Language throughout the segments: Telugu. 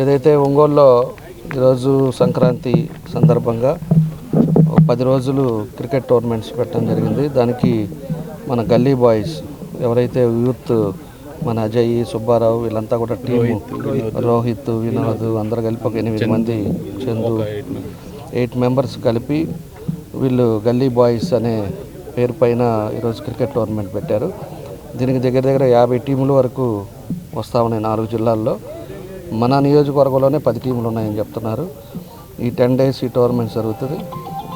ఏదైతే ఒంగోలులో ఈరోజు సంక్రాంతి సందర్భంగా 10 రోజులు క్రికెట్ టోర్నమెంట్స్ పెట్టడం జరిగింది. దానికి మన గల్లీ బాయ్స్ ఎవరైతే యూత్ మన అజయ్, సుబ్బారావు వీళ్ళంతా కూడా టీము, రోహిత్, వినోద్ అందరూ కలిపి ఒక 8 మంది, చందు 8 మెంబర్స్ కలిపి వీళ్ళు గల్లీ బాయ్స్ అనే పేరు పైన ఈరోజు క్రికెట్ టోర్నమెంట్ పెట్టారు. దీనికి దగ్గర 50 టీముల వరకు వస్తూ ఉన్నాయి 4 జిల్లాల్లో. మన నియోజకవర్గంలోనే 10 టీములు ఉన్నాయని చెప్తున్నారు. ఈ 10 days ఈ టోర్నమెంట్ జరుగుతుంది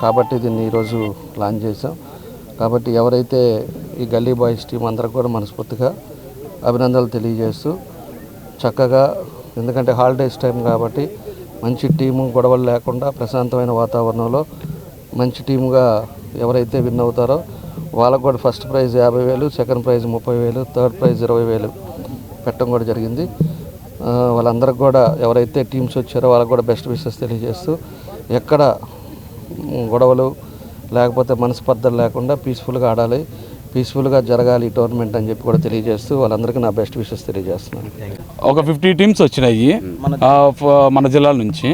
కాబట్టి దీన్ని ఈరోజు లాంచ్ చేసాం. కాబట్టి ఎవరైతే ఈ గల్లీ బాయ్స్ టీం అందరికి కూడా మనస్ఫూర్తిగా అభినందనలు తెలియజేస్తూ చక్కగా, ఎందుకంటే హాలిడేస్ టైం కాబట్టి మంచి టీము, గొడవలు లేకుండా ప్రశాంతమైన వాతావరణంలో మంచి టీముగా ఎవరైతే విన్ అవుతారో వాళ్ళకు కూడా first prize 50,000, second prize 30,000, third prize 20,000 పెట్టడం కూడా జరిగింది. వాళ్ళందరికి కూడా ఎవరైతే టీమ్స్ వచ్చారో వాళ్ళకు కూడా బెస్ట్ విషెస్ తెలియజేస్తూ ఎక్కడ గొడవలు లేకపోతే మనస్పర్ధలు లేకుండా పీస్ఫుల్గా ఆడాలి, పీస్ఫుల్గా జరగాలి ఈ టోర్నమెంట్ అని చెప్పి కూడా తెలియజేస్తూ వాళ్ళందరికీ నా బెస్ట్ విషెస్ తెలియజేస్తున్నాను. ఒక 50 టీమ్స్ వచ్చినాయి మన జిల్లాల నుంచి.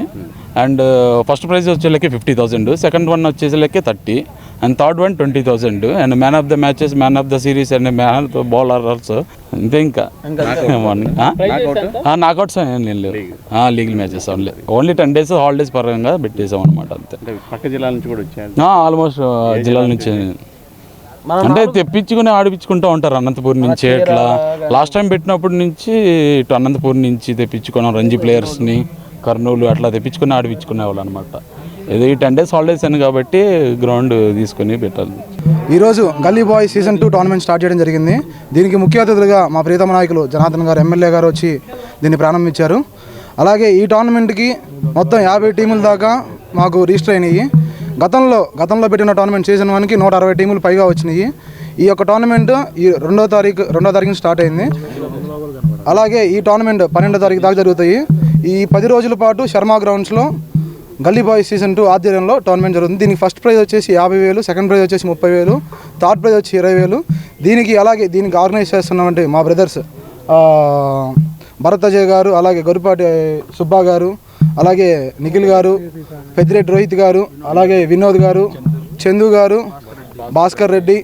అండ్ ఫస్ట్ ప్రైజ్ వచ్చేళ్ళకి 50,000, సెకండ్ వన్ వచ్చేసరికి 30, and third one 20,000, and man of the matches, man of the series and man of the bowlers. అంతే. ఇంకా నాకౌట్స్ ఏం లేవు, league matches only 10 days holidays పరంగా పెట్టేసాం అనమాట. అంతే. పక్క జిల్లాల నుంచి కూడా వచ్చాయి, ఆల్మోస్ట్ జిల్లాల నుంచి. అంటే తెప్పించుకుని ఆడిపించుకుంటూ ఉంటారు అనంతపూర్ నుంచి. ఇట్లా లాస్ట్ టైం పెట్టినప్పటి నుంచి ఇటు అనంతపూర్ నుంచి తెప్పించుకున్నాం రంజీ ప్లేయర్స్ని, కర్నూలు అట్లా తెప్పించుకుని ఆడిపించుకునే వాళ్ళు అనమాట. ఇది 10 days హాలిడేస్ అని కాబట్టి గ్రౌండ్ తీసుకొని పెట్టాలి. ఈరోజు గల్లీ బాయ్ సీజన్ 2 టోర్నమెంట్ స్టార్ట్ చేయడం జరిగింది. దీనికి ముఖ్య అతిథులుగా మా ప్రియతమ నాయకులు జనార్దన్ గారు, ఎమ్మెల్యే గారు వచ్చి దీన్ని ప్రారంభించారు. అలాగే ఈ టోర్నమెంట్కి మొత్తం 50 టీముల దాకా మాకు రిజిస్టర్ అయినాయి. గతంలో పెట్టిన టోర్నమెంట్ సీజన్ 1కి 160 టీములు పైగా వచ్చినాయి. ఈ యొక్క టోర్నమెంట్ ఈ 2వ తారీఖున స్టార్ట్ అయింది. అలాగే ఈ టోర్నమెంట్ 12వ తారీఖు దాకా జరుగుతాయి. ఈ 10 రోజుల పాటు శర్మా గ్రౌండ్స్లో గల్లీ బాయ్స్ సీజన్ 2 ఆధ్వర్యంలో టోర్నమెంట్ జరుగుతుంది. దీనికి ఫస్ట్ ప్రైజ్ వచ్చేసి 50,000, సెకండ్ ప్రైజ్ వచ్చేసి 30,000, థర్డ్ ప్రైజ్ వచ్చి 20,000. దీనికి ఆర్గనైజ్ చేస్తున్నామంటే మా బ్రదర్స్ భరత్ అజయ్ గారు, అలాగే గొరిపాటి సుబ్బా గారు, అలాగే నిఖిల్ గారు, పెద్దిరెడ్డి రోహిత్ గారు, అలాగే వినోద్ గారు, చందు గారు, భాస్కర్ రెడ్డి,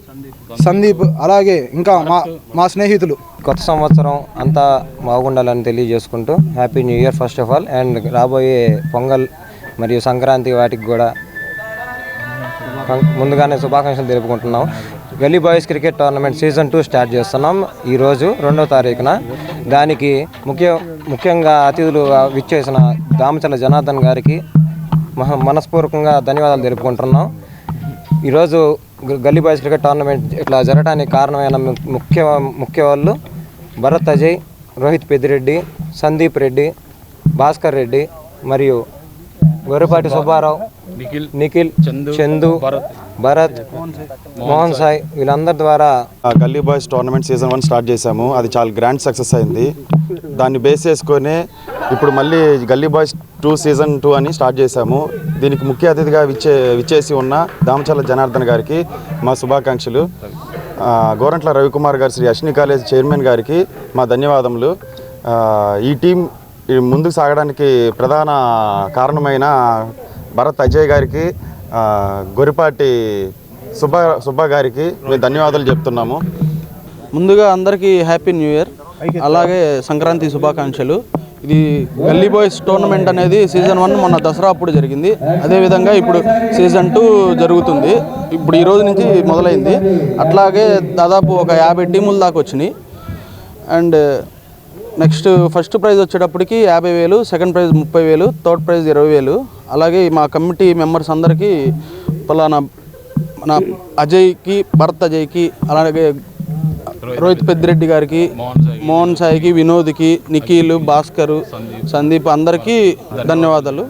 సందీప్, అలాగే ఇంకా మా స్నేహితులు. కొత్త సంవత్సరం అంతా బాగుండాలని తెలియజేసుకుంటూ happy new year first of all. And రాబోయే పొంగల్ మరియు సంక్రాంతి వాటికి కూడా ముందుగానే శుభాకాంక్షలు తెలుపుకుంటున్నాం. గల్లీ boys cricket tournament season 2 start చేస్తున్నాం ఈరోజు 2వ తారీఖున. దానికి ముఖ్యంగా అతిథులు విచ్చేసిన దామచర్ల జనార్దన్ గారికి మనస్పూర్వకంగా ధన్యవాదాలు తెలుపుకుంటున్నాం. ఈరోజు గల్లీ బాయ్స్ క్రికెట్ టోర్నమెంట్ ఇట్లా జరగడానికి కారణమైన ముఖ్య వాళ్ళు భరత్ అజయ్, రోహిత్ పెద్దిరెడ్డి, సందీప్ రెడ్డి, భాస్కర్ రెడ్డి మరియు గొర్రెపాటి సుబ్బారావు, నిఖిల్, చందు, భరత్, మోహన్ సాయి వీళ్ళందరి ద్వారా గల్లీ బాయ్స్ టోర్నమెంట్ సీజన్ 1 స్టార్ట్ చేశాము. అది చాలా గ్రాండ్ సక్సెస్ అయింది. దాన్ని బేస్ చేసుకొని ఇప్పుడు మళ్ళీ గల్లీ బాయ్స్ 2 సీజన్ 2 అని స్టార్ట్ చేశాము. దీనికి ముఖ్య అతిథిగా విచ్చేసి ఉన్న దామచర్ల జనార్దన్ గారికి మా శుభాకాంక్షలు. గోరంట్ల రవికుమార్ గారు, శ్రీ అశ్విని కాలేజ్ చైర్మన్ గారికి మా ధన్యవాదములు. ఈ టీం ముందుకు సాగడానికి ప్రధాన కారణమైన భరత్ అజయ్ గారికి, గొరిపాటి సుబ్బా గారికి మేము ధన్యవాదాలు చెప్తున్నాము. ముందుగా అందరికీ హ్యాపీ న్యూ ఇయర్, అలాగే సంక్రాంతి శుభాకాంక్షలు. ఇది గల్లీ బాయ్స్ టోర్నమెంట్ అనేది సీజన్ 1 మొన్న దసరా అప్పుడు జరిగింది. అదేవిధంగా ఇప్పుడు సీజన్ 2 జరుగుతుంది. ఇప్పుడు ఈ రోజు నుంచి మొదలైంది. అట్లాగే దాదాపు ఒక 50 టీముల దాకా వచ్చినాయి. అండ్ నెక్స్ట్ ఫస్ట్ ప్రైజ్ వచ్చేటప్పటికి 50,000, సెకండ్ ప్రైజ్ 30,000, థర్డ్ ప్రైజ్ 20,000. అలాగే మా కమిటీ మెంబర్స్ అందరికీ మన అజయ్కి, భరత్ అజయ్కి, అలాగే రోహిత్ పెద్దిరెడ్డి గారికి, మోహన్ సాయికి, వినోద్కి, నిఖిల్, భాస్కర్, సందీప్ అందరికీ ధన్యవాదాలు.